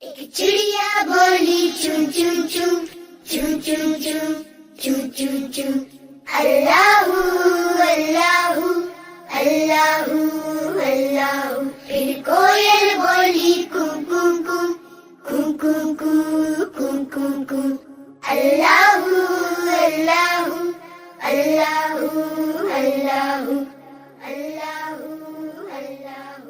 ایک چڑیا بولی چون چون چون چون چون چون چون چون چون اللہ اللہ اللہ اللہ. پھر کوئل بولی کوں کوں کوں کوں کوں کوں کوں کوں کوں اللہ اللہ اللہ اللہ اللہ اللہ.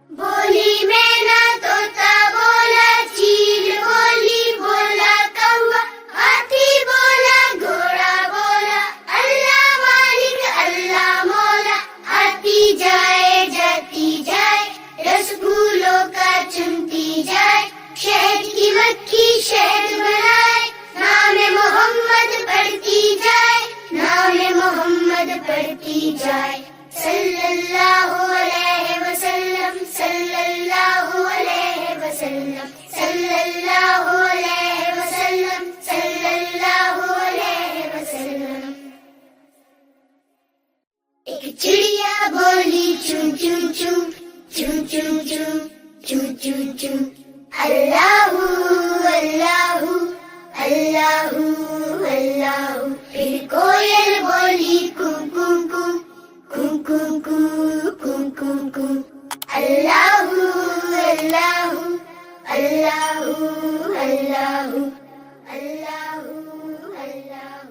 بولی مینا طوطا بولا چیل بولی بولا کوا ہاتھی بولا گھوڑا بولا اللہ مالک اللہ مولا. آتی جائے جاتی جائے رس پھولوں کا چنتی جائے شہد کی مکھی شہد بنائے نام محمد پڑھتی جائے نام محمد پڑھتی جائے. صلی اللہ علیہ وسلم صلی اللہ علیہ وسلم صلی اللہ علیہ وسلم صلی اللہ علیہ وسلم. ایک چڑیا بولی چون چون چون چون چون چون چون چون چون اللہ اللہ اللہ اللہ. پھر کوئل بولی کوں کوں کوں کوں کوں کوں کوں کوں کوں اللہ اللہ اللہ اللہ اللہ اللہ.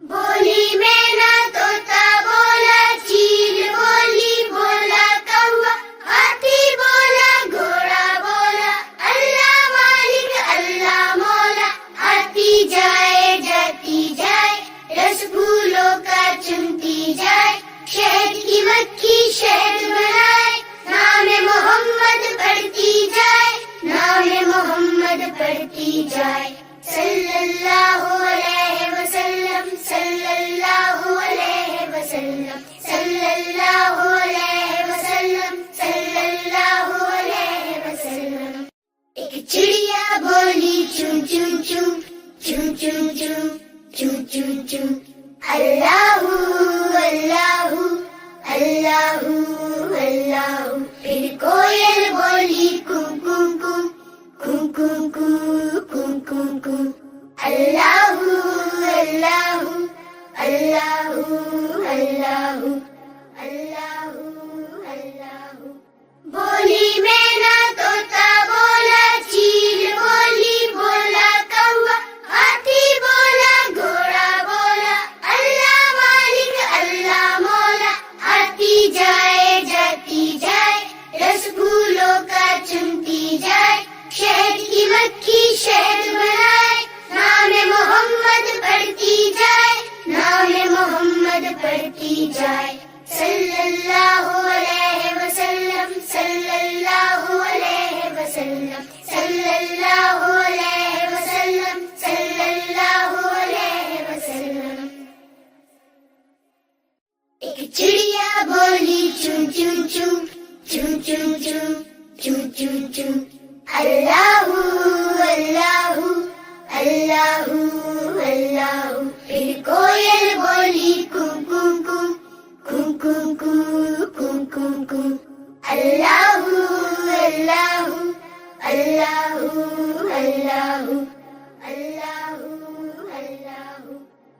بولی مینا طوطا بولا چیل بولی بولا کوا ہاتھی بولا گھوڑا بولا اللہ مالک اللہ مولا. آتی جائے جاتی جائے رس پھولوں کا چنتی جائے شہد کی مکھی شہد بنائے نام محمد پڑھتی جائے نام محمد پڑھتی جائے. صلی اللہ علیہ وسلم صلی اللہ علیہ وسلم صلی اللہ علیہ وسلم صلی اللہ علیہ وسلم. ایک چڑیا بولی چون چون چون چون چون چون چون چون چون اللہ اللہ اللہ اللہ. پھر کوئل بولی کوں کوں کوں کوں کوں کوں کوں کوں کوں اللہ اللہ اللہ اللہ اللہ اللہ. بولی مینا طوطا بولا چیل بولی بولا کوا ہاتھی بولا گھوڑا بولا اللہ مالک اللہ مولا. آتی جائے جاتی جائے رس پھولوں کا چنتی جائے شہد کی مکھی شہد بنائے نام محمد پڑھتی جائے نام محمد پڑھتی جائے. صلی اللہ علیہ وسلم صلی اللہ علیہ وسلم صلی اللہ علیہ وسلم صلی اللہ علیہ وسلم. ایک چڑیا بولی چون چون چون چون چون چون چون چون چون اللہ اللہ اللہ اللہ. پھر کوئل بولی کوں کوں کوں کوں کوں کوں کوں کوں کوں اللہ اللہ اللہ اللہ اللہ اللہ.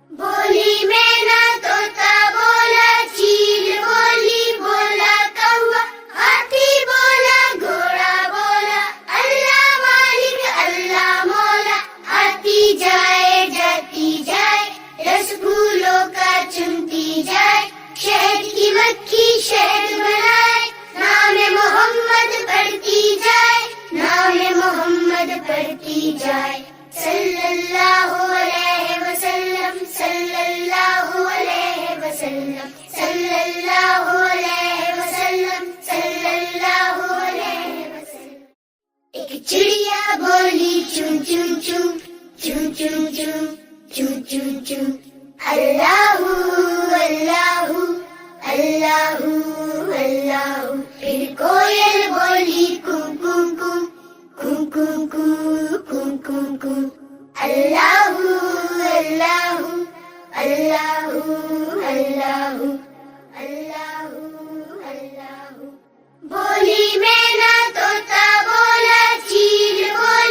بولی مینا طوطا بولا چیل بولی بولا کوا ہاتھی بولا گھوڑا بولا اللہ مالک اللہ مولا. آتی جائے جاتی جائے رس پھولوں کا چنتی جائے شہد کی مکھی شہد بنائے نام محمد پڑھتی جائے نام محمد پڑھتی جائے. صلی اللہ علیہ وسلم صلی اللہ علیہ وسلم صلی اللہ علیہ وسلم صلی اللہ علیہ وسلم. ایک چڑیا بولی چون چون چون چون چون چون چون چون چون اللہ اللہ اللہ اللہ. پھر کوئل بولی کوں کوں کوں کوں کوں کوں کوں کوں کوں اللہ اللہ اللہ اللہ اللہ اللہ. بولی مینا طوطا بولا چیل بولی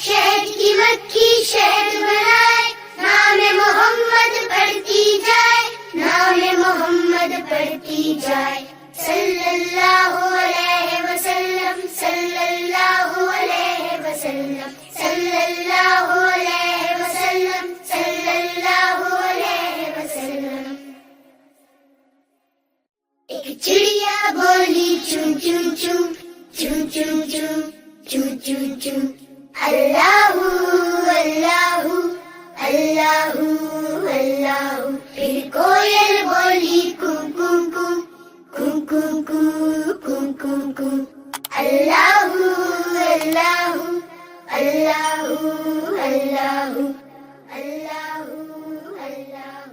شہد کی مکھی شہد بنائے، نام محمد پڑھتی جائے، نام محمد پڑھتی جائے، صلی اللہ علیہ وسلم، صلی اللہ علیہ وسلم، صلی اللہ علیہ وسلم، صلی اللہ علیہ وسلم۔ ایک چڑیا بولی چون چون چون چون چون چون چون چون چون، اللہ اللہ اللہ اللہ۔ پھر کوئل بولی کوں کوں کوں کوں کوں کوں کوں کوں کوں، اللہ اللہ اللہ اللہ اللہ اللہ۔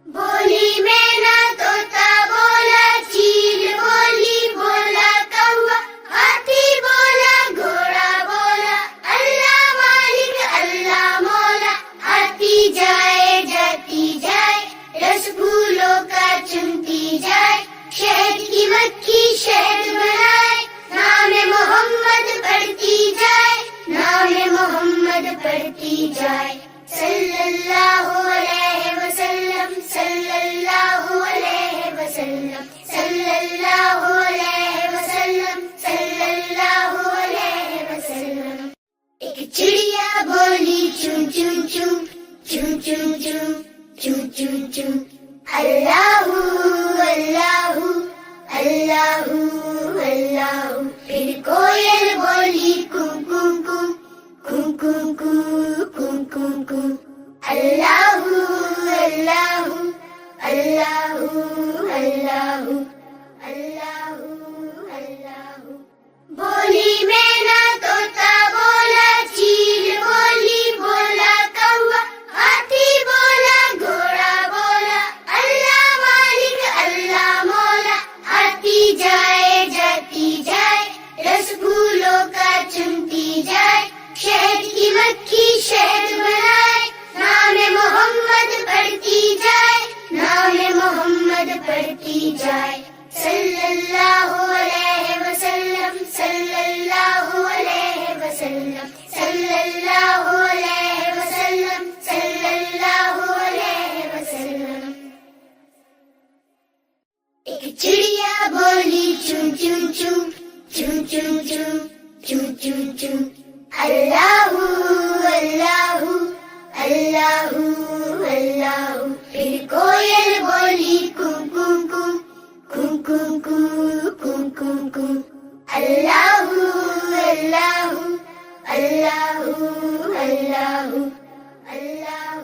بولی مینا طوطا بولا، چیل بولی بولا کوا، ہاتھی بولا گھوڑا بولا، اللہ مالک اللہ مولا۔ آتی جائے جاتی جائے، رس پھولوں کا چنتی جائے، شہد کی مکھی شہد بنائے، نام محمد پڑھتی جائے، نام محمد پڑھتی جائے، صلی اللہ علیہ وسلم، صلی اللہ علیہ وسلم، صلی اللہ علیہ وسلم، صلی اللہ علیہ وسلم۔ ایک چڑیا بولی چون چون چون چون چون چون چون چون چون، اللہ اللہ اللہ اللہ۔ پھر کوئل بولی کوں کوں کوں کوں کوں کوں کوں کوں کوں، اللہ اللہ اللہ اللہ اللہ اللہ۔ بولی مینا طوطا بولا، چیل بولی بولا کوا، ہاتھی بولا گھوڑا بولا، اللہ مالک اللہ مولا۔ آتی جائے جاتی جائے، رس پھولوں کا چنتی جائے، شہد کی مکھی شہد بنائے، نام محمد پڑھتی جائے، نام محمد پڑھتی جائے، صلی اللہ علیہ وسلم، صلی اللہ علیہ وسلم، صلی اللہ علیہ وسلم، صلی اللہ علیہ وسلم۔ ایک چڑیا بولی چون چون چون چون چون چون چون چون چون، اللہ اللہ اللہ اللہ۔ پھر کوئل بولی کوں کوں کوں کوں کوں کوں کوں کوں کوں، اللہ اللہ اللہ اللہ اللہ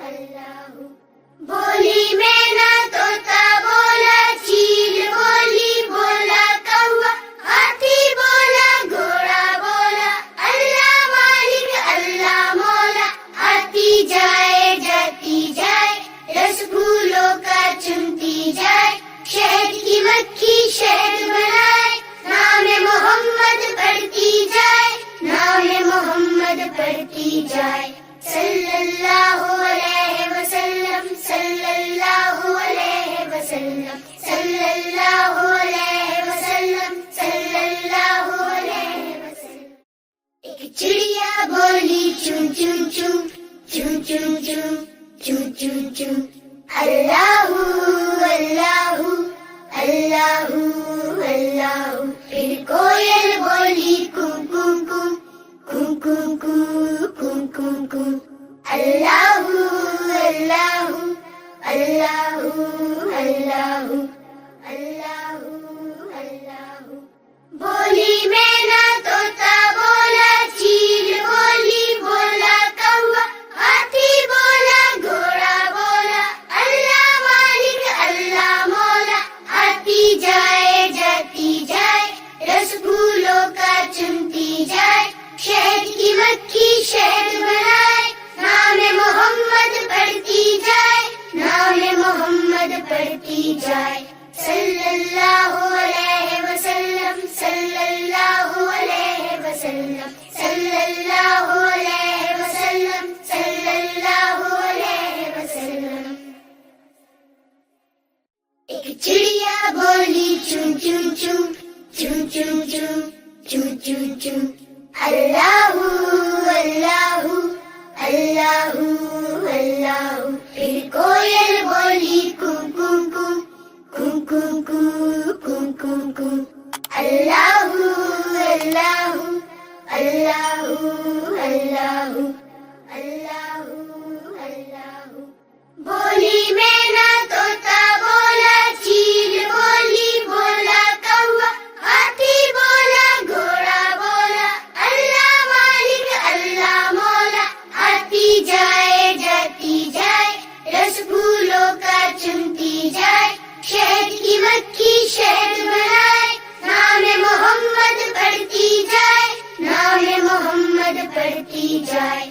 اللہ۔ بولی مینا طوطا بولا، چیل بولی بولا کوا، ہاتھی بولا گھوڑا بولا، اللہ مالک اللہ مولا۔ آتی جائے جاتی جائے، رس پھولوں کا چنتی جائے، شہد کی مکھی شہد بنائے، نام محمد پڑھتی جائے، نام محمد پڑھتی جائے، صلی اللہ علیہ وسلم، صلی اللہ علیہ وسلم، صلی اللہ علیہ وسلم، صلی اللہ علیہ وسلم۔ ایک چڑیا بولی چون چون چون چون چون چون چون چون چون، اللہ اللہ اللہ اللہ۔ پھر کوئل بولی کوں کوں کوں کوں کوں کوں کوں کوں کوں، اللہ اللہ اللہ اللہ اللہ اللہ۔ بولی مینا طوطا بولا، چیل بولی بولا کوا، ہاتھی بولا گھوڑا بولا، اللہ مالک اللہ مولا۔ آتی جائے جاتی جائے، رس پھولوں کا چنتی جائے، شہد کی مکھی شہد بنائے، نام محمد پڑھتی جائے، نام محمد پڑھتی جائے، صلی اللہ علیہ وسلم، صلی اللہ علیہ وسلم، صلی اللہ علیہ وسلم، صلی اللہ علیہ وسلم۔ ایک چڑیا بولی چون چون چون چون چون چون چون چون چون، اللہ جائے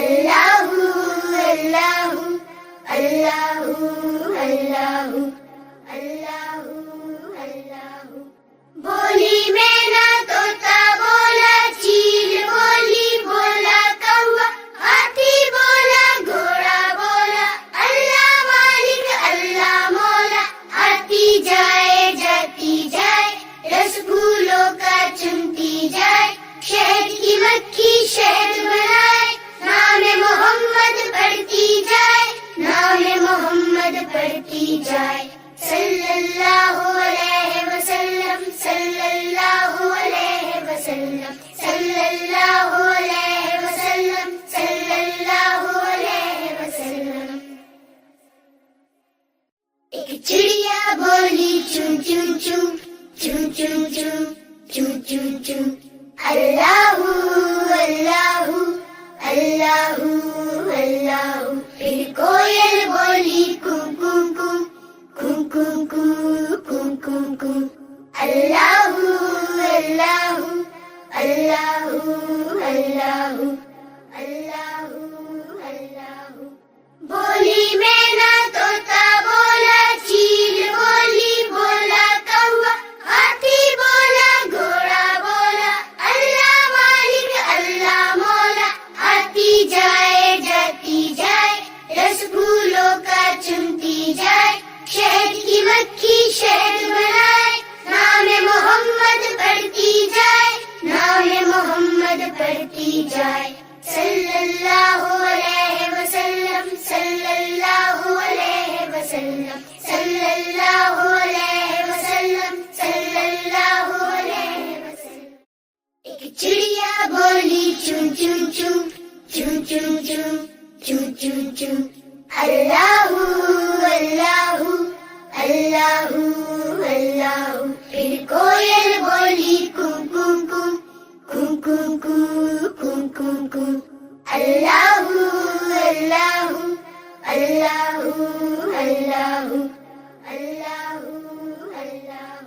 اللہ اللہ اللہ اللہ اللہ اللہ بولی مینا طوطا بولا چیل بولی بولا کوا ہاتھی بولا گھوڑا بولا اللہ مالک اللہ مولا آتی جائے جاتی جائے رس پھولوں کا چنتی جائے شہد کی مکھی شہد بنائے نام محمد پڑھتی جائے نام محمد پڑھتی جائے صلی اللہ علیہ وسلم صلی اللہ علیہ وسلم صلی اللہ علیہ وسلم صلی اللہ علیہ وسلم ایک چڑیا بولی چون چون چون چون چون چون چون چون چون اللہ اللہ اللہ اللہ پھر کوئل بولی کون کون کون کون کون کون کون کون کون اللہ اللہ اللہ اللہ اللہ اللہ بولی مینا طوطا بولا چیل بولی بولا کوا ہاتھی بولا گھوڑا بولا اللہ مالک اللہ مولا آتی جائے جاتی جائے رس پھولوں کا چنتی جائے شہد کی مکھی شہد بنائے نام محمد پڑھتی جائے نام محمد پڑھتی جائے صلی اللہ علیہ وسلم صلی اللہ علیہ وسلم صلی اللہ علیہ وسلم صلی اللہ علیہ وسلم ایک چڑیا بولی چون چون چون چون چون چون چون چون چون اللہ اللہ اللہ اللہ پھر کوئل بولی کون کون کون کون کون کون کون کون اللہ اللہ اللہ اللہ اللہ اللہ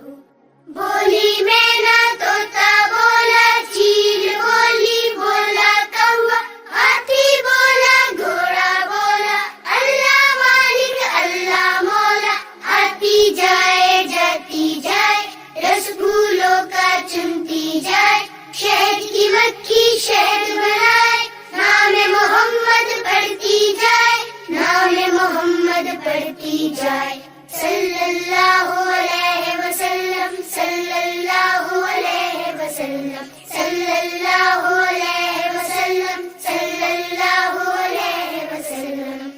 بولی مینا طوطا بولا چیل بولی بولا کوا ہاتھی بولا گھوڑا بولا اللہ مالک اللہ مولا آتی جائے جاتی جائے رس پھولوں کا چنتی جائے شہد کی مکھی شہد بنائے نام محمد پڑھتی جائے نام محمد پڑھتی جائے صلی اللہ علیہ وسلم صلی اللہ علیہ وسلم صلی اللہ علیہ وسلم صلی اللہ علیہ وسلم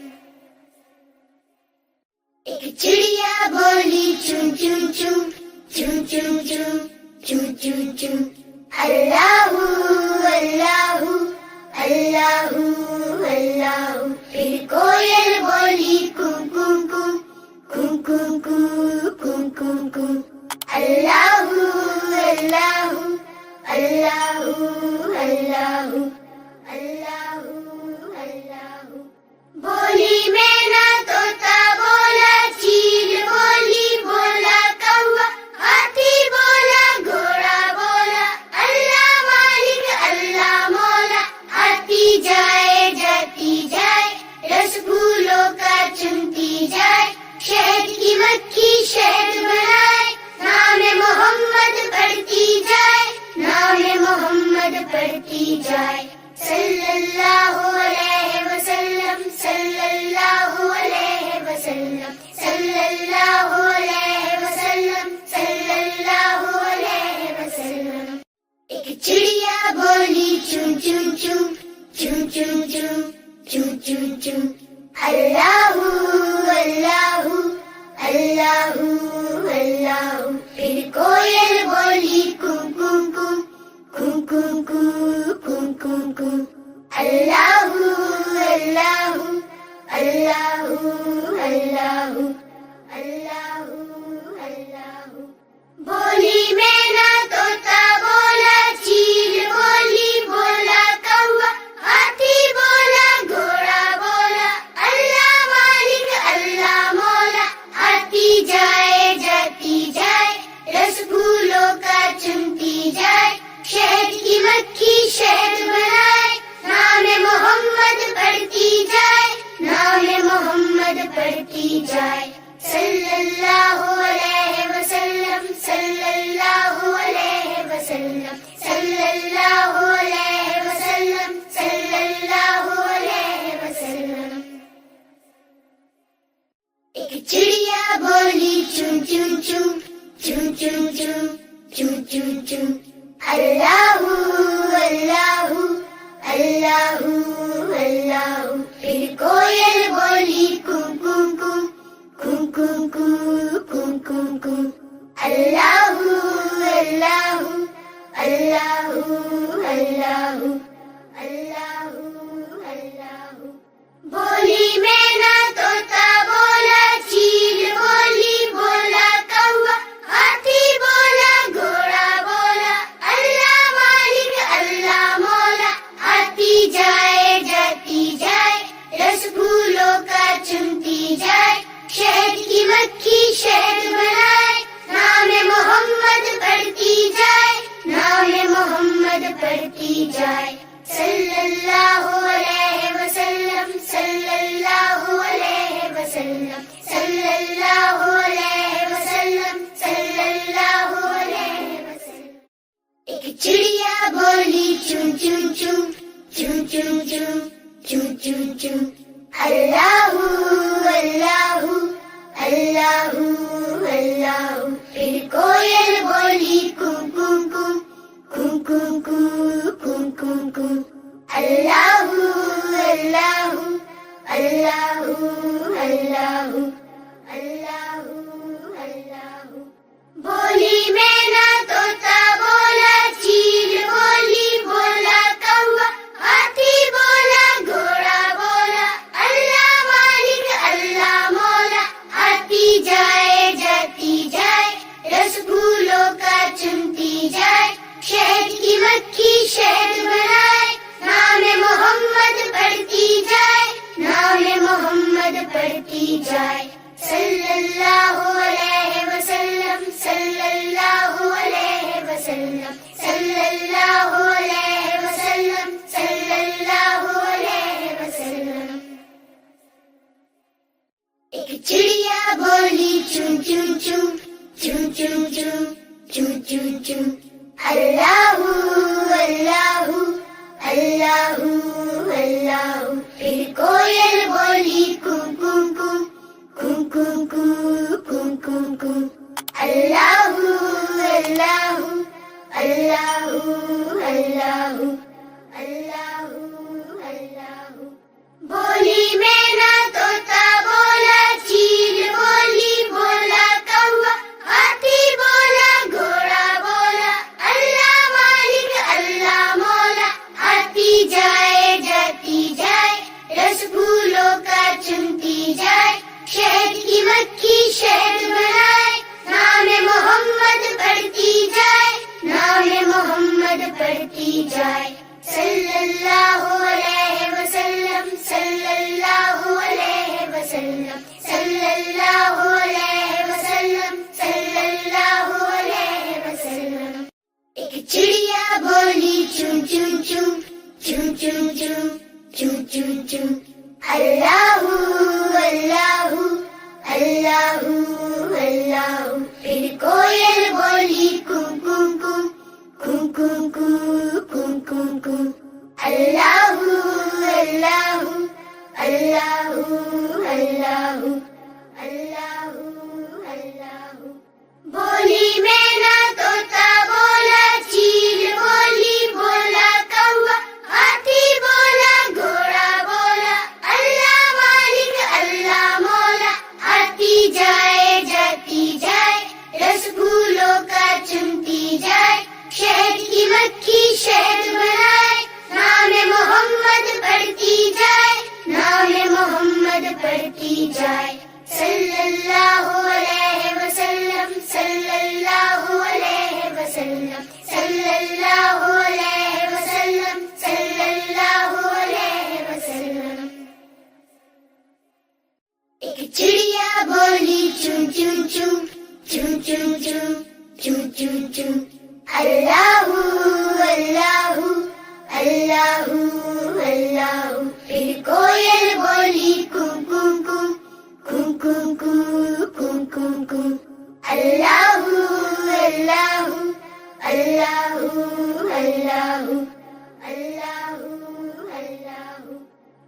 ایک چڑیا بولی چون چون چون چون چون چون چون چون چون اللہ اللہ اللہ اللہ پھر کوئل بولی کون کون کون کون کون کون کون کون اللہ اللہ اللہ اللہ اللہ اللہ بولی مینا طوطا بولا چیل بولی بولا کوا ہاتھی بولا گھوڑا بولا اللہ مالک اللہ مولا آتی جائے جاتی جائے رس پھولوں کا چنتی جائے شہد کی مکھی شہد بنائے نام محمد پڑھتی جائے نام محمد پڑھتی جائے صلی اللہ علیہ وسلم صلی اللہ علیہ وسلم صلی اللہ علیہ وسلم صلی اللہ علیہ وسلم ایک چڑیا بولی چون چون چون چون چون چون چون چون چون اللہ اللہ اللہ اللہ پھر کوئل بولی کون کون کون کون کون کون کون کون اللہ اللہ اللہ اللہ اللہ اللہ بولی مینا طوطا بولا چیل بولی بولا کوا ہاتھی بولا گھوڑا بولا اللہ مالک اللہ مولا آتی جائے جاتی جائے رس پھولوں کا چنتی جائے شہد کی مکھی شہد بنائے نام محمد چنتی جائے، شہد کی مکھی شہد بنائے، نام محمد پڑھتی جائے، نام محمد پڑھتی جائے، صلی اللہ علیہ وسلم، صلی اللہ علیہ وسلم، صلی اللہ علیہ وسلم، صلی اللہ علیہ وسلم۔ ایک چڑیا بولی چون چون چون چون چون چون چون چون چون، اللہ اللہ اللہ اللہ۔ پھر کوئل بولی کون کون کون کون کون کون کون کون، اللہ اللہ اللہ اللہ اللہ اللہ۔ بولی مینا طوطا بولا، چیل بولی بولا کوا، ہاتھی بولا گھوڑا بولا، اللہ مالک اللہ مولا۔ آتی جائے جاتی جائے، رس پھولوں کا چنتی جائے، شہد کی مکھی شہد بنائے، نام محمد پڑھتی جائے، نام محمد پڑھتی جائے، صلی اللہ علیہ وسلم، صلی اللہ علیہ وسلم، صلی اللہ علیہ وسلم، صلی اللہ علیہ وسلم۔ ایک چڑیا بولی چون چون چون چون چون چون چون چون چون، اللہ اللہ اللہ اللہ۔ پھر کوئل بولی کون کون کون کون کون کون کون کون، اللہ اللہ اللہ اللہ اللہ اللہ۔ بولی مینا طوطا بولا، چیل بولی بولا کوا، ہاتھی بولا گھوڑا بولا، اللہ مالک اللہ مولا۔ آتی جائے جاتی جائے، رس پھولوں کا چنتی جائے، شہد کی مکھی شہد بنائے، نام محمد پڑھتی جائے، نام محمد پڑھتی جائے، صلی اللہ علیہ وسلم، صلی اللہ علیہ وسلم، صلی اللہ علیہ وسلم، صلی اللہ علیہ وسلم۔ ایک چڑیا بولی چون چون چون چون چون چون چون چون چون، اللہ اللہ اللہ اللہ۔ پھر کوئل بولی کون کون کون کون کون کون کون کون، اللہ اللہ اللہ اللہ اللہ اللہ۔ بولی مینا طوطا بولا، چیل بولی بولا کوا، ہاتھی بولا گھوڑا بولا، اللہ مالک اللہ مولا۔ آتی جائے جاتی جائے، رس پھولوں کا چنتی جائے، شہد کی مکھی شہد بنائے، نام محمد پڑھتی جائے، نام محمد پڑھتی جائے، صلی اللہ علیہ وسلم، صلی اللہ علیہ وسلم، صلی اللہ علیہ وسلم، صلی اللہ علیہ وسلم۔ ایک چڑیا بولی چون چون چون چون چون چون چون چون چون، اللہ اللہ اللہ اللہ۔ پھر کوئل بولی کون کون کون کون کون کون کون کون، اللہ اللہ اللہ اللہ اللہ اللہ۔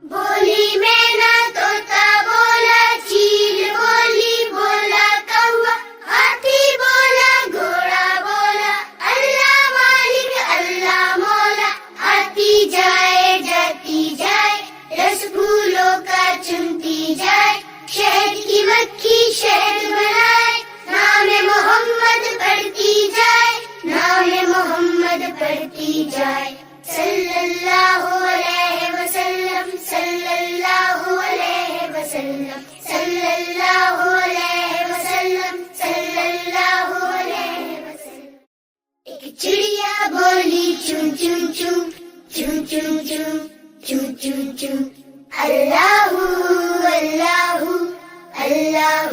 بولی مینا طوطا بولا، چیل بولی بولا کوا، ہاتھی بولا گھوڑا بولا، اللہ مالک اللہ مولا۔ آتی جائے جاتی جائے، رس پھولوں کا چنتی جائے، شہد کی مکھی شہد بنائے، نام محمد پڑھتی جائے، نام محمد پڑھتی جائے، صلی اللہ علیہ وسلم، صلی اللہ علیہ وسلم، صلی اللہ علیہ وسلم، صلی اللہ علیہ وسلم۔ ایک چڑیا بولی چون چون چون چون چون چون چون چون چون، اللہ اللہ اللہ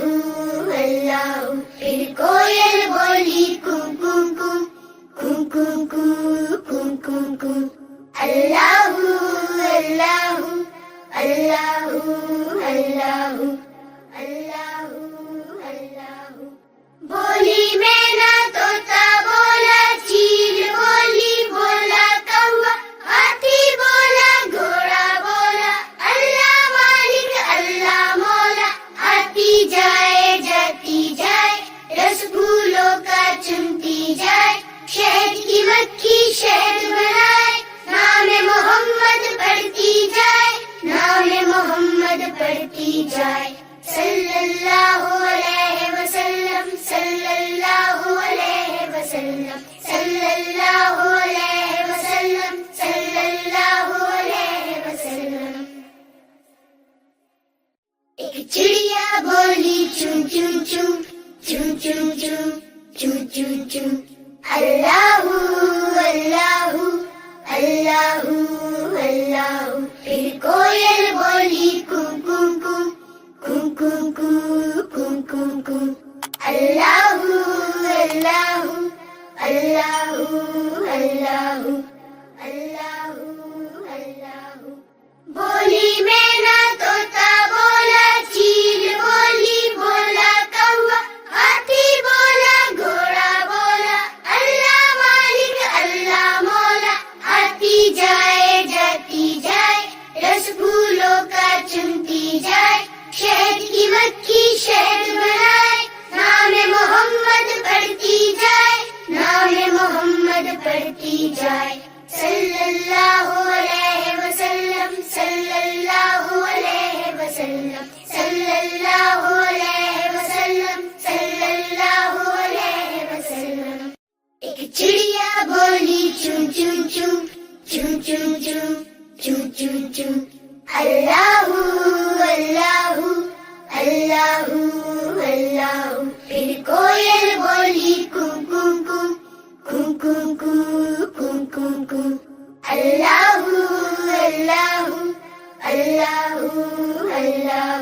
اللہ، پھر کوئل بولی کو کو کو کو کو کو کو کو کو، اللہ اللہ اللہ اللہ اللہ اللہ۔ بولی مینا طوطا بولا، چیل بولی بولا کوا، ہاتھی بولا گھوڑا بولا، اللہ مالک اللہ مولا، آتی جائے جاتی جائے، رس پھولوں کا چنتی جائے، شہد کی مکھی شہد بنائے، نام محمد پڑھتی جائے، نام محمد پڑھتی جائے، صلی اللہ علیہ وسلم صلی اللہ علیہ وسلم صلی اللہ علیہ وسلم صلی اللہ علیہ وسلم۔ ایک چڑیا بولی چون چون چون چون چون چون چون چون چون، اللہ اللہ اللہ اللہ، پھر کوئل بولی کو کو کو کو کو کو کو کو کو، اللہ اللہ اللہ اللہ اللہ اللہ۔ بولی مینا طوطا بولا، چیل بولی بولا کوا، ہاتھی بولا گھوڑا بولا، اللہ مالک اللہ مولا، آتی جائے جاتی جائے، رس پھولوں کا چنتی جائے، شہد کی مکھی شہد بنائے، نام محمد پڑھتی جائے، نام محمد پڑھتی جائے، صلی اللہ علیہ وسلم صلی اللہ علیہ وسلم صلی اللہ علیہ وسلم صلی اللہ علیہ وسلم۔ ایک چڑیا بولی چون چون چون چون چون چون چون چون چون، اللہ اللہ اللہ اللہ، پھر کوئل بولی کو کو کو کو کو کو کو کو کو، اللہ اللہ اللہ اللہ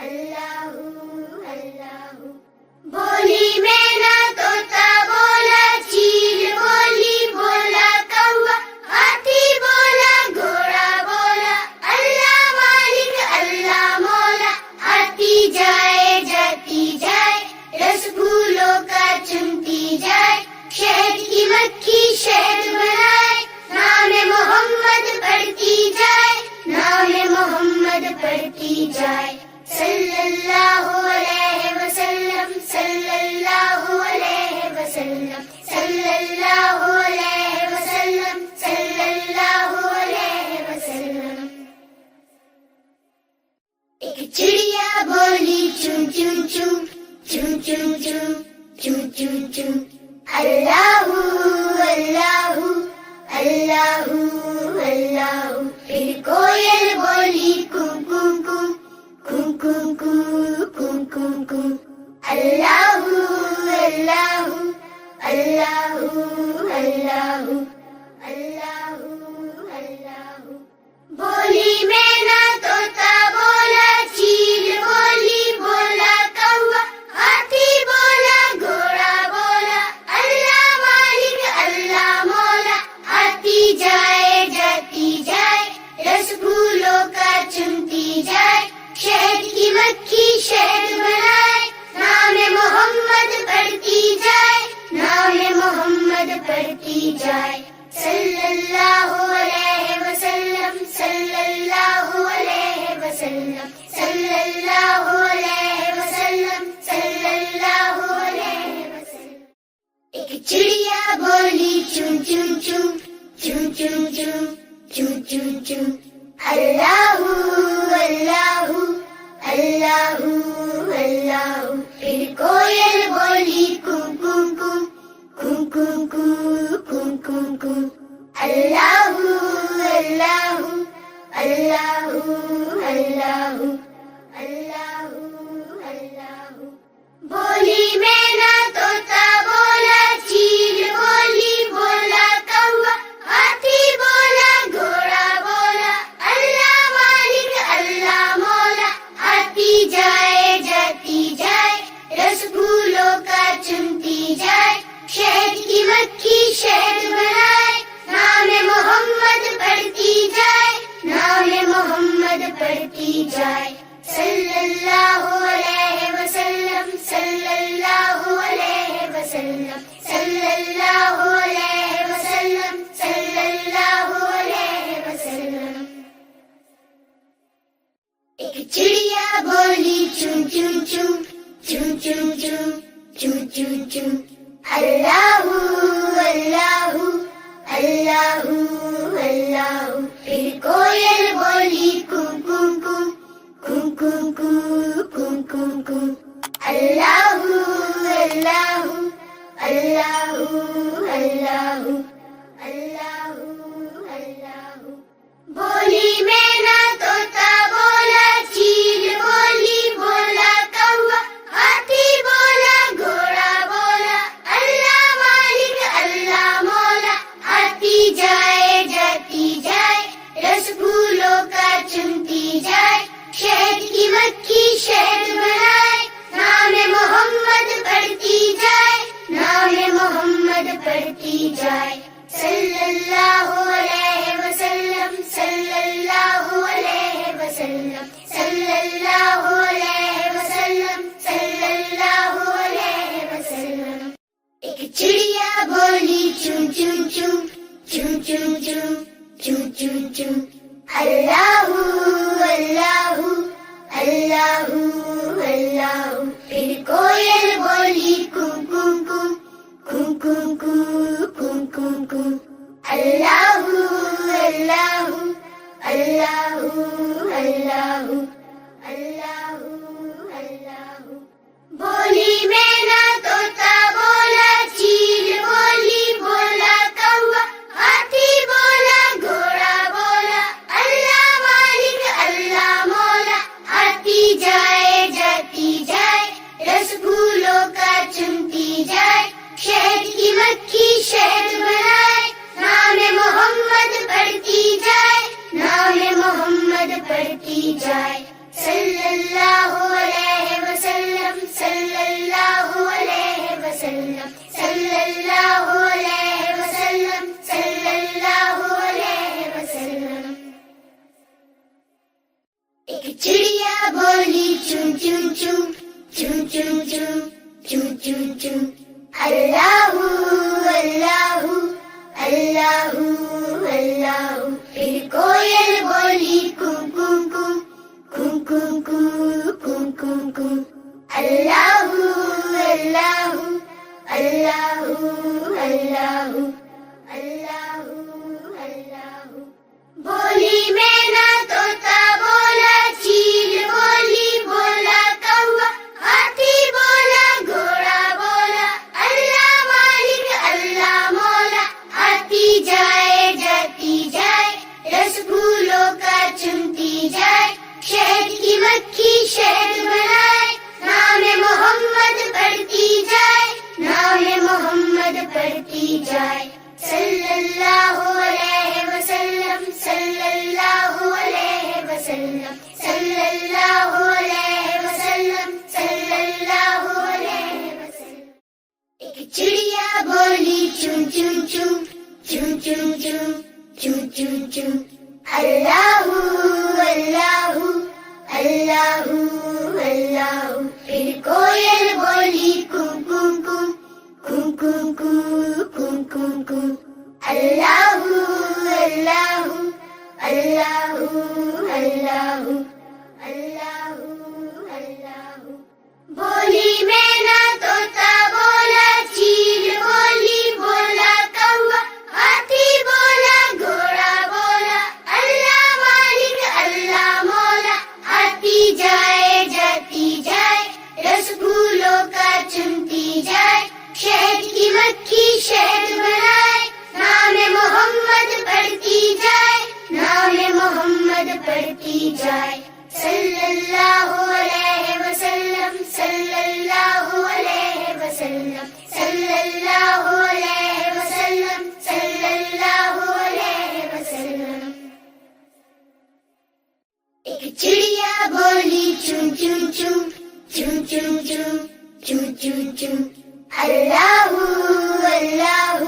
اللہ اللہ۔ بولی مینا طوطا بولا، چیل بولی بولا کوا، ہاتھی بولا گھوڑا بولا، اللہ مالک اللہ مولا، آتی جائے جاتی جائے، رس پھولوں کا چنتی جائے، شہد کی مکھی شہد بنائے، نام محمد پڑھتی جائے، نام محمد پڑھتی جائے، صلی اللہ علیہ وسلم صلی اللہ علیہ وسلم صلی اللہ علیہ وسلم صلی اللہ علیہ وسلم۔ ایک چڑیا بولی چون چون چون چون چون چون چون چون چون، اللہ اللہ اللہ اللہ، پھر کوئل بولی کو کو کو کو کو کو کو کو کو، اللہ اللہ اللہ اللہ اللہ اللہ۔ بولی مینا طوطا بولا، چیل بولی بولا کوا، ہاتھی بولا گھوڑا بولا، اللہ مالک اللہ مولا، آتی جائے جاتی جائے، رس پھولوں کا چنتی جائے، شہد کی مکھی شہد بنائے، نام محمد پڑھتی جائے، نام محمد پڑھتی جائے، صلی اللہ علیہ وسلم صلی اللہ علیہ وسلم صلی اللہ علیہ وسلم صلی اللہ علیہ وسلم۔ ایک چڑیا بولی چون چون چون چون چون چون چون چون چون، اللہ اللہ اللہ اللہ، پھر کوئل بولی کو کو کو کو کو کو کو کو کو، اللہ اللہ اللہ اللہ اللہ اللہ۔ بولی مینا طوطا بولا، چیل بولی بولا کوا، ہاتھی بولا گھوڑا بولا، اللہ مالک اللہ مولا، آتی جائے محمد پڑھتی جائے صلی اللہ علیہ وسلم صلی اللہ علیہ وسلم صلی اللہ علیہ وسلم صلی اللہ علیہ وسلم ایک چڑیا بولی چون چون چون چون چون چون چون چون چون اللہ اللہ اللہ اللہ پھر کوئل بولی کون کون کون کون کون کون کون کون اللہ اللہ اللہ اللہ اللہ اللہ بولی میں نہ طوطا بولا چیل بولی بولا کوا ہاتھی بولا گھوڑا بولا اللہ مالک اللہ مولا آتی جائے جاتی جائے رس پھولوں کا چنتی جائے شہد کی مکھی شہد بنائے نام محمد پڑھتی جائے نام محمد پڑھتی جائے صلی اللہ علیہ وسلم صلی اللہ علیہ وسلم صلی اللہ علیہ وسلم صلی اللہ علیہ وسلم ایک چڑیا بولی چون چون چون چون چون چون چون چون چون اللہ اللہ اللہ اللہ پھر کوئل بولی کون کون کون کون کون کون کون کون اللہ اللہ اللہ اللہ اللہ اللہ بولی میں نہ طوطا بولا چیل بولی بولا کوا ہاتھی بولا گھوڑا بولا اللہ مالک اللہ مولا آتی جائے جاتی جائے رس پھولوں کا چنتی جائے شہد کی مکھی شہد بنائے نام محمد پڑھتی جائے نام محمد پڑھتی جائے صلی اللہ علیہ وسلم صلی اللہ علیہ وسلم صلی اللہ علیہ وسلم صلی اللہ علیہ وسلم ایک چڑیا بولی چون چون چون چون چون چون چون چون چون اللہ اللہ اللہ اللہ پھر کوئل بولی کون کون کون کون کون کون کون کون اللہ اللہ اللہ اللہ اللہ اللہ بولی میں نہ طوطا بولا چیل بولی بولا کوا ہاتھی بولا گھوڑا بولا اللہ مالک اللہ مولا آتی جائے جاتی جائے رس پھولوں کا چنتی جائے شہد کی مکھی شہد بنائے نام محمد پڑھتی جائے نام محمد پڑھتی جائے صلی اللہ علیہ وسلم صلی اللہ علیہ وسلم صلی اللہ علیہ وسلم صلی اللہ علیہ وسلم ایک چڑیا بولی چون چون چون چون چون چون چون چون چون اللہ اللہ اللہ اللہ پھر کوئل بولی کون کون کون کون کون کون کون کون اللہ اللہ اللہ اللہ اللہ اللہ بولی میں نہ طوطا بولا چیل بولی بولا کوا ہاتھی بولا گھوڑا بولا اللہ مالک اللہ مولا آتی جائے جاتی جائے رس پھولوں کا چنتی جائے شہد کی مکھی شہد بنائے نام محمد پڑھتی جائے نام محمد پڑھتی جائے صلی اللہ علیہ وسلم صلی اللہ علیہ وسلم صلی اللہ علیہ وسلم صلی اللہ علیہ وسلم ایک چڑیا بولی چون چون چون چون چون چون چون چون چون اللہ اللہ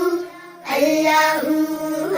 اللہ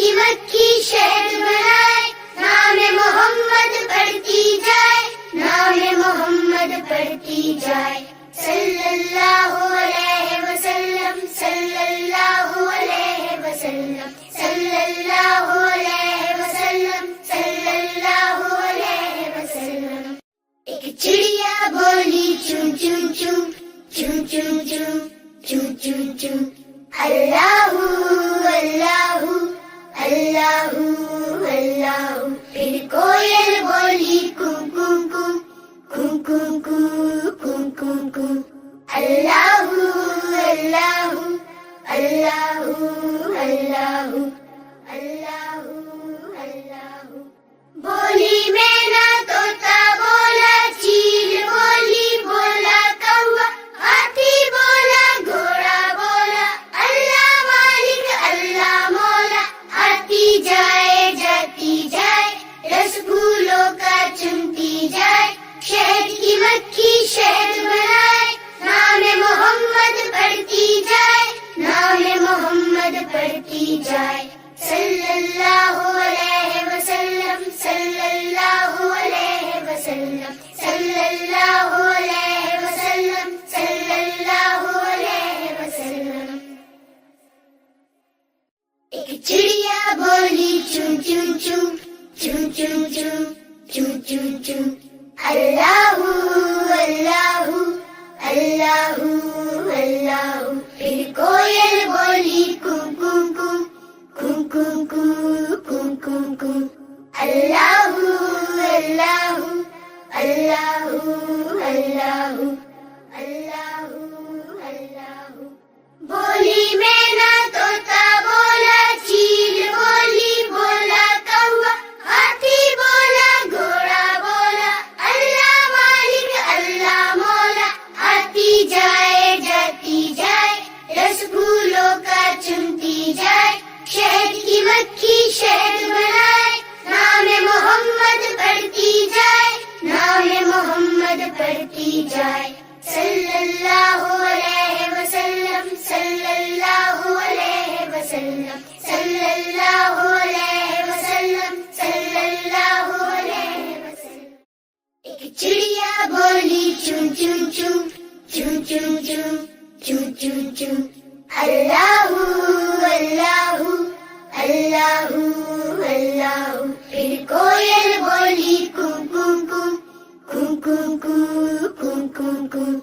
کی مکھی شہد بنائے، نام محمد پڑھتی جائے، نام محمد پڑھتی جائے، صلی اللہ علیہ وسلم، صلی اللہ علیہ وسلم، صلی اللہ علیہ وسلم، صلی اللہ علیہ وسلم۔ ایک چڑیا بولی چون چون چون چون چون چون چون چون چون، اللہ اللہ اللہ اللہ۔ پھر کوئل بولی کوں کوں کوں کوں کوں کوں کوں کوں کوں، اللہ اللہ اللہ اللہ اللہ اللہ۔ بولی مینا طوطا بولا، چیل بولی بولا کوا، ہاتھی بولا گھوڑا بولا، اللہ مالک اللہ مولا، آتی جائے جاتی جائے، رس پھولوں کا چنتی جائے، شہد کی مکھی شہد بنائے، نام محمد پڑھتی جائے، نام محمد پڑھتی جائے، صلی اللہ علیہ وسلم، صلی اللہ علیہ وسلم، صلی اللہ علیہ وسلم، صلی اللہ علیہ وسلم۔ ایک چڑیا بولی چون چون چون چون چون چون چون چون چون، اللہ اللہ اللہ اللہ۔ پھر کوئل بولی کوں کوں کوں کوں کوں کوں کوں کوں کوں، اللہ اللہ اللہ اللہ اللہ اللہ۔ بولی مینا طوطا بولا، چیل بولی بولا کوا، ہاتھی بولا گھوڑا بولا، اللہ مالک اللہ مولا، آتی جائے جاتی جائے، رس پھولوں کا چنتی جائے، شہد کی مکھی شہد بنائے، نام محمد پڑھتی جائے، نام محمد پڑھتی جائے، صلی اللہ علیہ وسلم، صلی اللہ علیہ وسلم، صلی اللہ علیہ وسلم، صلی اللہ علیہ وسلم۔ ایک چڑیا بولی چون چون چون چون چون چون چون چون چون، اللہ اللہ اللہ اللہ۔ پھر کوئل بولی کوں کوں کوں کوں کوں کوں کوں کوں کوں،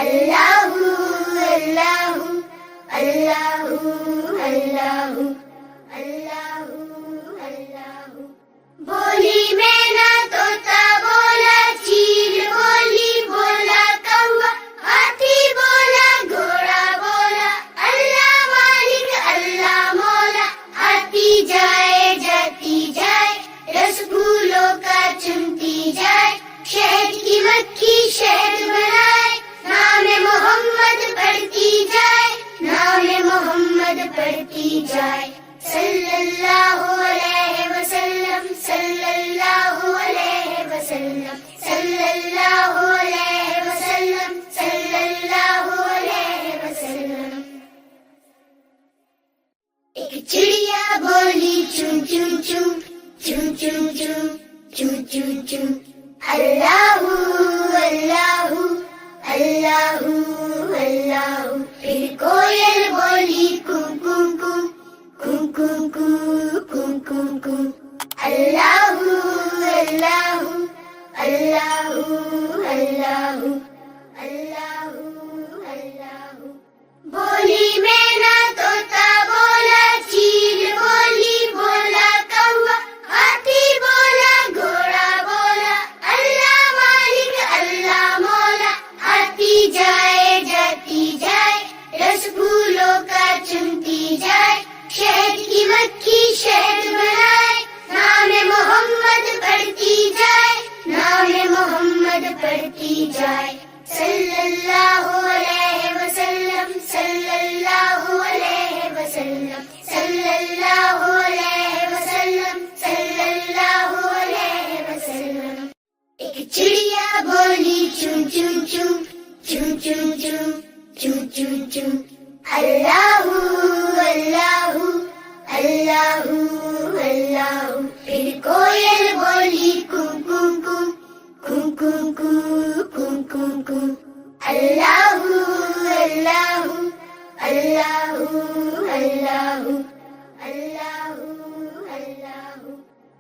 اللہ اللہ اللہ اللہ اللہ اللہ۔ بولی مینا طوطا بولا، چیل بولی بولا کوا، ہاتھی بولا گھوڑا بولا، اللہ مالک اللہ مولا، آتی جائے جاتی جائے، رس پھولوں کا چنتی جائے، شہد کی مکھی شہد بنائے، نام محمد پڑھتی جائے، نام محمد پڑھتی جائے، صلی اللہ علیہ وسلم، صلی اللہ علیہ وسلم، صلی اللہ علیہ وسلم، صلی اللہ علیہ وسلم۔ ایک چڑیا بولی چون چون چون چون چون چون چون چون چون، اللہ اللہ اللہ اللہ۔ پھر کوئل بولی کوں کوں کوں کوں کوں کوں کوں کوں کوں، اللہ اللہ اللہ اللہ اللہ اللہ۔ بولی مینا طوطا بولا، چیل بولی بولا کوا، ہاتھی بولا گھوڑا بولا، اللہ مالک اللہ مولا، آتی جائے جاتی جائے، رس پھولوں کا چنتی جائے، شہد کی مکھی شہد بنائے، نام محمد پڑھتی جائے، نام محمد پڑھتی جائے، صلی اللہ علیہ وسلم، صلی اللہ علیہ وسلم، صلی اللہ علیہ وسلم، صلی اللہ علیہ وسلم۔ ایک چڑیا بولی چون چون چون چون چون چون چون چون چون، اللہ اللہ اللہ اللہ، پھر کوئل بولی کوں کوں کوں کوں کوں کوں کوں کوں کوں، اللہ اللہ اللہ اللہ اللہ اللہ،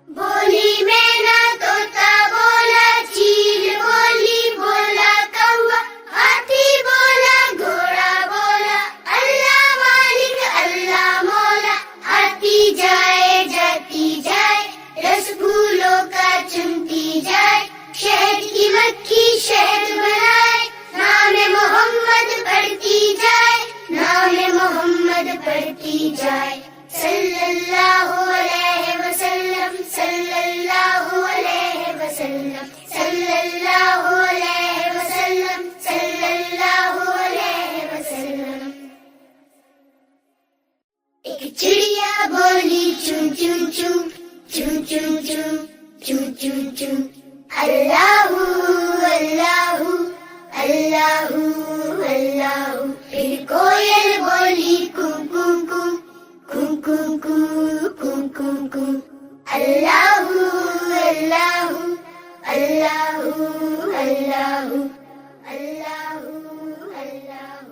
بولی مینا طوطا بولا چیل بولی بولا کوا، ہاتھی بولا گھوڑا بولا، اللہ مالک اللہ مولا، آتی جائے جاتی جائے، رس پھولوں کا چنتی جائے، شہد کی مکھی شہد بنائے، نام محمد پڑھتی جائے، نام محمد پڑھتی جائے، صلی اللہ علیہ وسلم صلی اللہ علیہ وسلم صلی اللہ علیہ وسلم صلی اللہ علیہ وسلم۔ ایک چڑیا بولی چوں چوں چوں چوں چوں چوں چوں چوں چوں، اللہ اللہ اللہ اللہ، پھر کوئل بولی کوں کوں کوں کوں کوں کوں کوں کوں کوں، اللہ اللہ اللہ اللہ اللہ اللہ،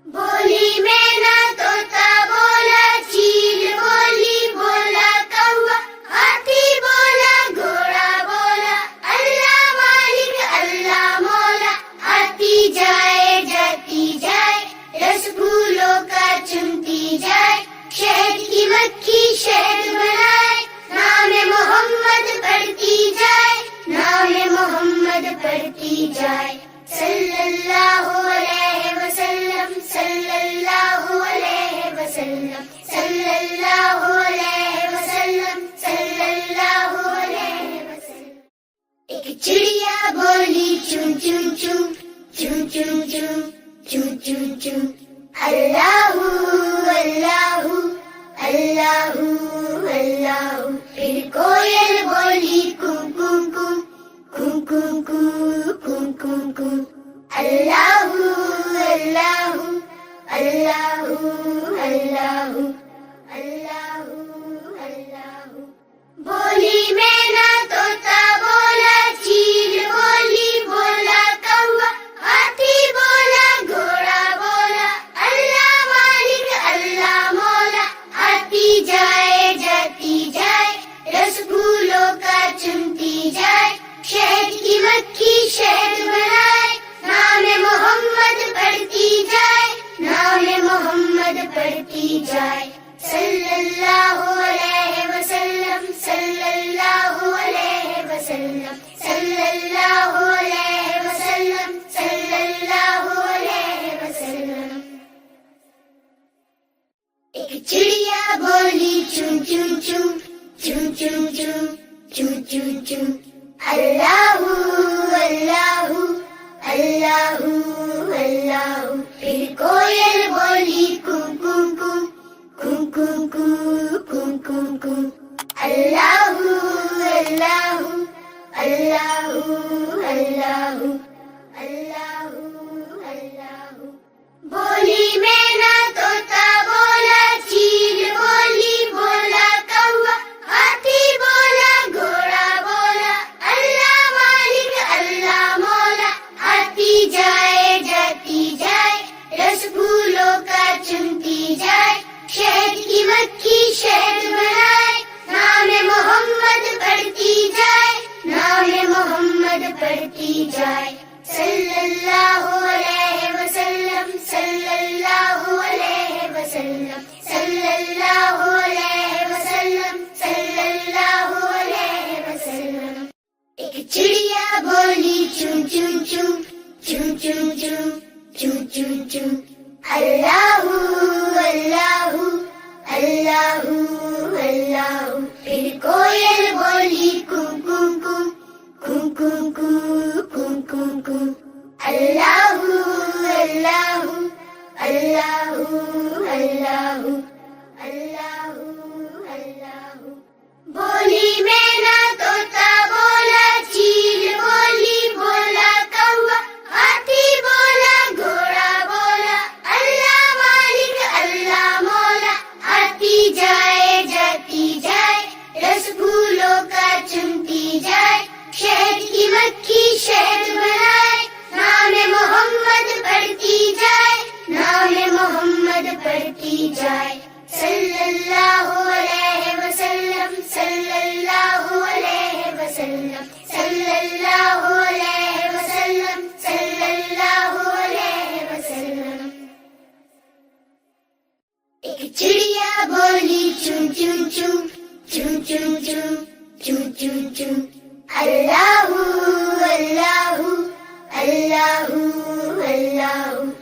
بولی مینا طوطا بولا چیل بولی بولا کوا، ہاتھی بولا گھوڑا بولا، اللہ مالک اللہ مولا، آتی جائے جاتی جائے، رس پھولوں کا چنتی جائے، شہد کی مکھی شہد بنائے، نام محمد پڑھتی جائے، نام محمد پڑھتی جائے، صلی اللہ علیہ وسلم صلی اللہ علیہ وسلم صلی اللہ علیہ وسلم صلی اللہ علیہ وسلم۔ ایک چڑیا بولی چوں چوں چوں چوں چوں چوں چوں چوں چوں، اللہ اللہ اللہ اللہ، پھر کوئل بولی کوں کوں کوں کوں کوں کوں کوں کوں کوں، اللہ اللہ اللہ اللہ اللہ اللہ، بولی مینا طوطا بولا چیل بولی بولا کوا، ہاتھی بولا گھوڑا بولا، اللہ مالک اللہ مولا، آتی جائے جاتی جائے، رس پھولوں کا چنتی جائے، شہد کی مکھی شہد بنائے، نام محمد پڑھتی جائے، نام محمد پڑھتی جائے، صلی اللہ علیہ وسلم صلی اللہ علیہ وسلم صلی اللہ علیہ وسلم صلی اللہ علیہ وسلم۔ ایک چڑیا بولی چوں چوں چوں چوں چوں چوں چوں چوں چوں، اللہ اللہ اللہ اللہ، پھر کوئل بولی کوں کوں کوں کوں کوں کوں کوں کوں کوں، اللہ اللہ اللہ اللہ اللہ اللہ، بولی مینا طوطا بولا چیل بولی بولا کوا، ہاتھی بولا گھوڑا بولا، اللہ مالک اللہ مولا، آتی جائے جاتی جائے، رس پھولوں کا چنتی جائے، شہد کی مکھی شہد بنائے، نام محمد پڑھتی جائے، نام محمد پڑھتی جائے، صلی اللہ علیہ وسلم صلی اللہ علیہ وسلم صلی اللہ علیہ وسلم صلی اللہ علیہ وسلم۔ ایک چڑیا بولی چوں چوں چوں چوں چوں چوں چوں چوں چوں، اللہ اللہ اللہ اللہ، پھر کوئل بولی کوں کوں کوں کوں کوں کوں کوں کوں کوں، اللہ اللہ اللہ اللہ اللہ اللہ، بولی مینا طوطا بولا چیل بولی بولا کوا، ہاتھی بولا گھوڑا بولا، اللہ مالک اللہ مولا، آتی جائے chum, chum chum chum. Allahu, Allahu, Allahu, Allahu.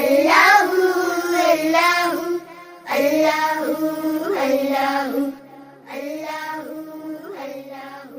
Allahu, Allahu, Allahu, Allahu, Allahu, Allahu.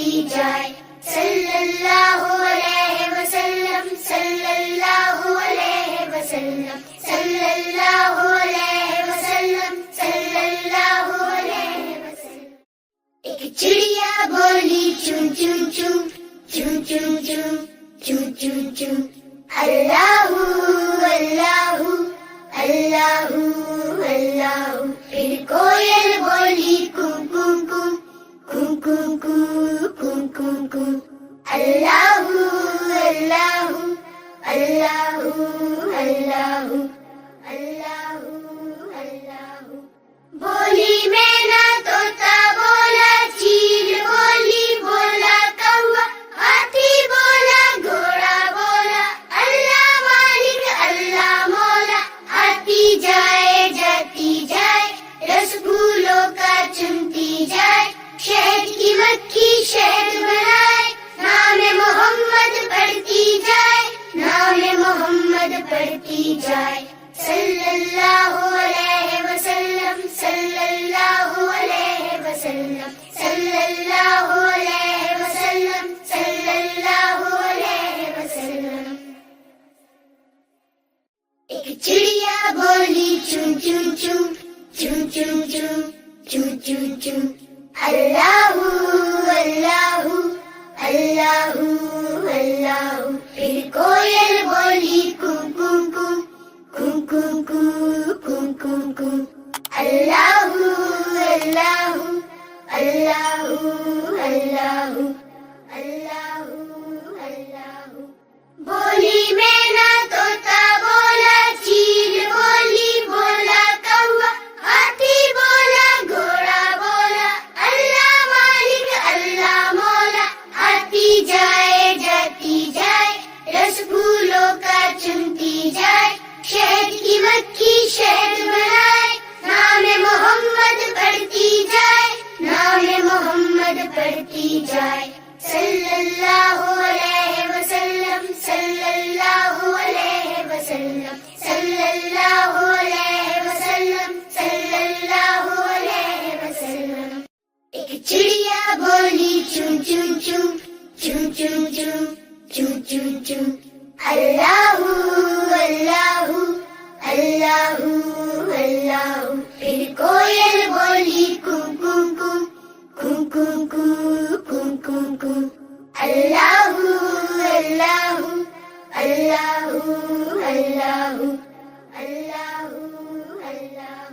بڑھتی جائے صلی اللہ علیہ وسلم صلی اللہ علیہ وسلم صلی اللہ علیہ وسلم صلی اللہ علیہ وسلم. ایک چڑیا بولی چون چون چون چون چون چون چون چون چون اللہ اللہ اللہ اللہ. پھر کوئل بولی کون کون کون کون کون کون کون کون کون اللہ اللہ اللہ اللہ اللہ اللہ. بولی مینا طوطا بولا چیل بولی بولا کوا ہاتھی بولا گھوڑا بولا اللہ مالک اللہ مولا. آتی جائے جاتی جائے رس پھولوں کا چنتی جائے شہد کی مکھی شہد بنائے نام محمد پڑھتی جائے نام محمد پڑھتی جائے صلی اللہ علیہ وسلم صلی اللہ علیہ وسلم صلی اللہ علیہ وسلم صلی اللہ علیہ وسلم. ایک چڑیا بولی چون چون چون چون چون چون چون چون چون اللہ اللہ اللہ اللہ. پھر کوئل بولی کون کون کون کون کون کون کون کون کون اللہ اللہ اللہ اللہ اللہ اللہ. بولی مینا طوطا بولا چیل بولی بولا کوا ہاتھی بولا گھوڑا بولا اللہ مالک اللہ مولا. آتی جائے جاتی جائے رس پھولوں کا چنتی جائے شہد کی مکھی شہد بنائے نام محمد پڑھتی جائے نام محمد پڑھتی جائے صلی اللہ علیہ وسلم صلی اللہ علیہ وسلم صلی اللہ علیہ وسلم صلی اللہ علیہ وسلم. ایک چڑیا بولی چون چون چون چون چون چون چون چون چون اللہ اللہ اللہ اللہ. پھر کوئل بولی کون کون کون کون کون کون کون کون کون اللہ اللہ اللہ اللہ اللہ اللہ.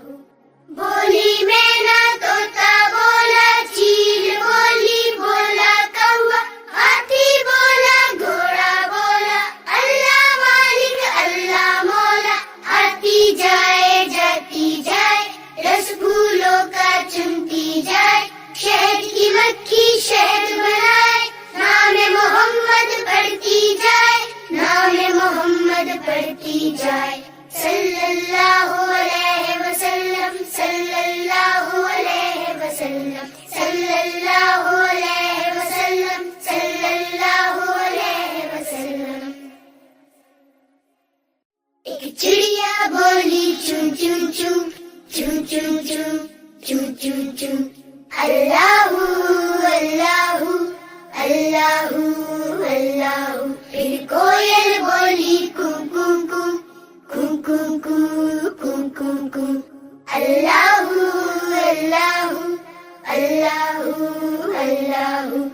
بولی مینا طوطا بولا چیل بولی بولا کوا ہاتھی بولا گھوڑا بولا اللہ مالک اللہ مولا. آتی جائے جاتی جائے رس پھولوں کا چنتی جائے شہد کی مکھی شہد بنائے نام محمد پڑھتی جائے نام محمد پڑھتی جائے صلی اللہ علیہ وسلم صلی اللہ علیہ وسلم صلی اللہ علیہ وسلم صلی اللہ علیہ وسلم. ایک چڑیا بولی چون چون چون چون چون چون چون چون چون اللہ اللہ اللہ اللہ. پھر کوئل بولی کون کون کون کون کون کون کون کون کون اللہ اللہ اللہ اللہ